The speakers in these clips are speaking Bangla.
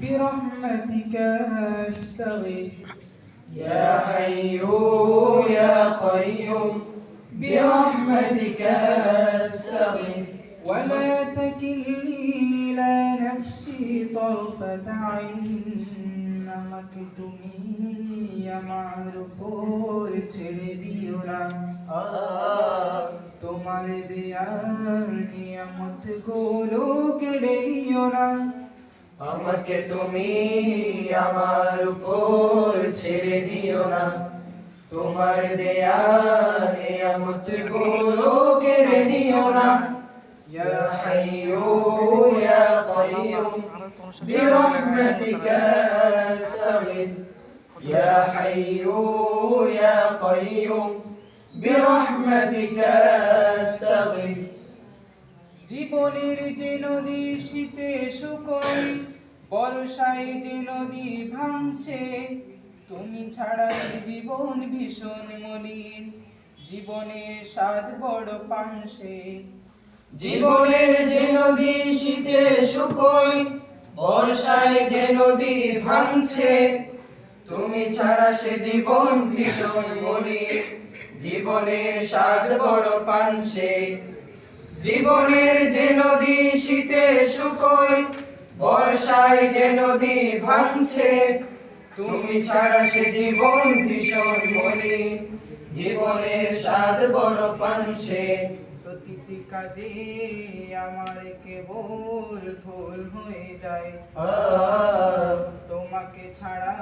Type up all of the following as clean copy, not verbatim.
برحمتك أستغيث يا حي يا قيوم برحمتك أستغيث ولا تكلني إلى نفسي طرفة عين আমাকে তুমি আমার উপর ছেড়ে দিও না তোমার দেয়া নিয়ামত গুলো কেড়ে নিও না আমাকে তুমি আমার উপর ছেড়ে দিও না তোমার দেয়া নিয়ামত গুলো কেড়ে নিও না ইয়া হাইয়ু ইয়া কাইয়ুম برحمتك أستغيث يا حي يا قيوم برحمتك أستغيث জীবনের যে নদী শীতে শুকোয় বর্ষায় যে নদী ভাঙছে তুমি ছাড়া এ জীবন ভীষণ মলিন জীবনের স্বাদ বড় পাংশে জীবনের যে নদী শীতে শুকোয় বর্ষায় যে নদী ভাঙছে তুমি ছাড়া সে জীবন ভীষণ মলিন জীবনের স্বাদ বড় পাংশে জীবনের যে নদী শীতে শুকোয় বর্ষায় যে নদী ভাঙছে তুমি ছাড়া সে জীবন ভীষণ মলিন জীবনের স্বাদ বড় পাংশে প্রতিটি কাজে আমার কেবল ভুল হয়ে যায় তোমাকে ছাড়া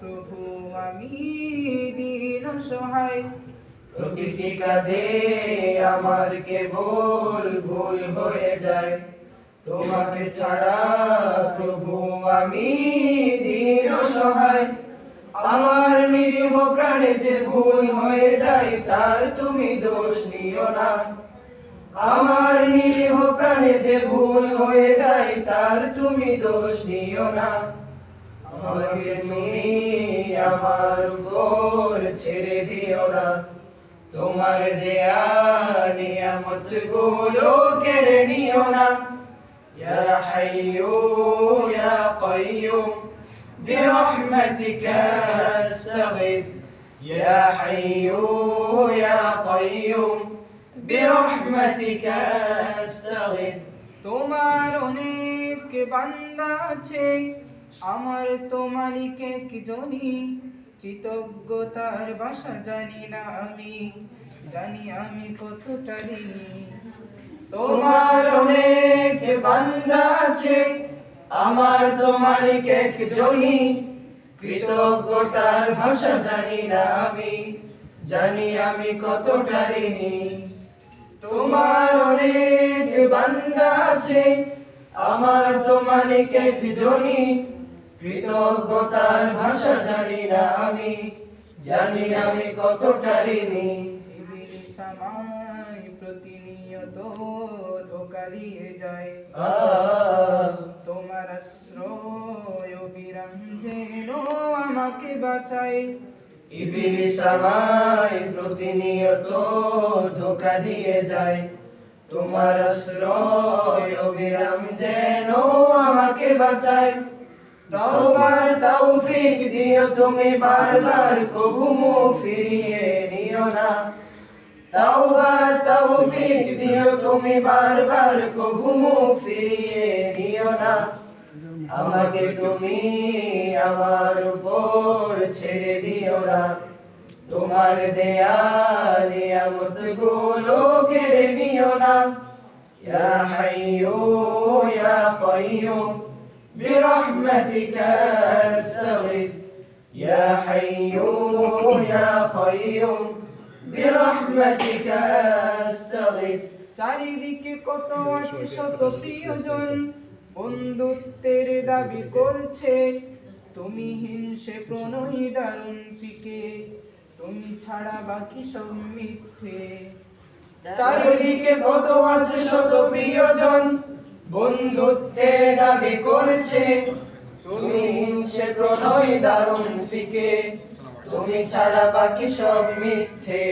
প্রভু আমি দিন অসহায় প্রতিটি কাজে আমার কেবল ভুল হয়ে যায় তোমাকে ছাড়া প্রভু আমি দীন অসহায় আমার নিরীহ প্রাণে যে ভুল হয়ে যায় তার তুমি দোষ নিও না আমার নিরীহ প্রাণে যে ভুল হয়ে যায় তার তুমি দোষ নিও না আমাকে তুমি আমার উপর ছেড়ে দিও না তোমার দেয়া নিয়ামত গুলো কেড়ে নিও না ইয়া হাইয়ু ইয়া কাইয়ুম برحمتك أستغيث يا حي يا قيوم برحمتك أستغيث তোমার অনেক বান্দা আছে আমার তো মালিকে কি জানি কৃতজ্ঞতার ভাষা জানি আমি কতটা ঋণী তোমার অনেক বান্দা আছে আমার তো মালিক একজনই কৃতজ্ঞতার ভাষা জানি আমি কতটা ঋণী তোমার অনেক বান্দা আছে আমার তো মালিক একজনই কৃতজ্ঞতার ভাষা জানি আমি কতটা ঋণী ইবলিস আমায় প্রতিনিয়ত ধোঁকা দিয়ে যায় তোমার আশ্রয় অবিরাম যেন আমাকে বাঁচায় ইবলিস আমায় প্রতিনিয়ত ধোঁকা দিয়ে যায় তোমার আশ্রয় অবিরাম যেন আমাকে বাঁচায় তওবার তৌফিক দিও তুমি বারবার কবু মুখ ফিরিয়ে নিও না তওবার তৌফিক দিও তুমি বারবার কবু মুখ ফিরিয়ে নিও না আমাকে তুমি আমার উপর ছেড়ে দিও না তোমার দেয়া নিয়ামত গুলো কেড়ে নিও না ইয়া হাইয়ু ইয়া কাইয়ুম برحمتك أستغيث يا حي يا قيوم برحمتك أستغيث চারিদিকে কত আছে শত প্রিয়জন বন্ধুত্বের দাবি করছে তুমি হিংসে প্রণয়ী দারুণ ফিকে তুমি ছাড়া বাকি সব মিথ্যে চারিদিকে কত আছে শত প্রিয়জন বন্ধুত্বের দাবি করছে তুমি হিংসে প্রণয় দারুণ ফিকে তুমি ছাড়া বাকি সব মিথ্যে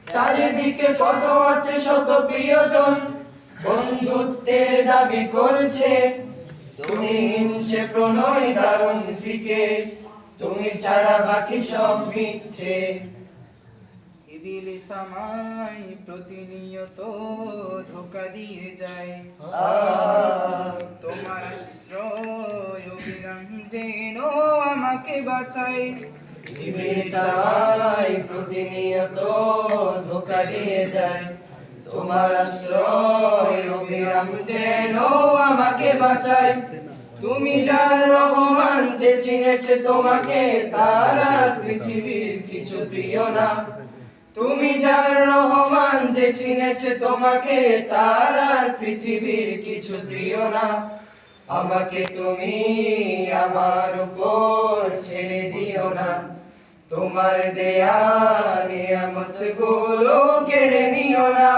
চারিদিকে কত আছে শত প্রিয়জন বন্ধুত্বের দাবি করছে তুমি হিংসে প্রণয় দারুণ ফিকে, তুমি ছাড়া বাকি সব মিথ্যে। ইবলিস আমায় প্রতিনিয়ত ধোঁকা দিয়ে যায়, তোমার আশ্রয় অবিরাম যেন আমাকে বাঁচায়। ইবলিস আমায় প্রতিনিয়ত ধোঁকা দিয়ে যায়, তোমার আশ্রয় অবিরাম যেন আমাকে বাঁচায়। তুমি যার রহমান, যে চিনেছে তোমাকে তার আর পৃথিবীর কিছু প্রিয় না। তুমি যার রহমান, যে চিনেছে তোমাকে তার আর পৃথিবীর কিছু প্রিয় না। আমাকে তুমি আমার উপর ছেড়ে দিও না, তোমার দেয়া নিয়ামত গুলো কেড়ে নিও না।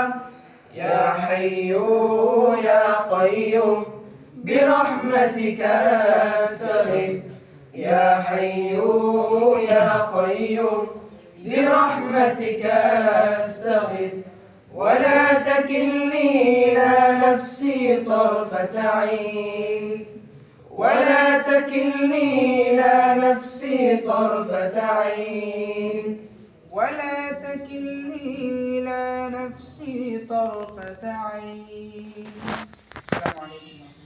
ইয়া হাইয়ু ইয়া কাইয়ুম বিরহমাতিকা আস্তাগীথ, ইয়া হাইয়ু ইয়া কাইয়ুম বিরহমাতিকা আস্তাগীথ, ولا تكلني إلى نفسي طرفة عين، ولا تكلني إلى نفسي طرفة عين. ولا تكلني إلى نفسي طرفة عين. السلام عليكم.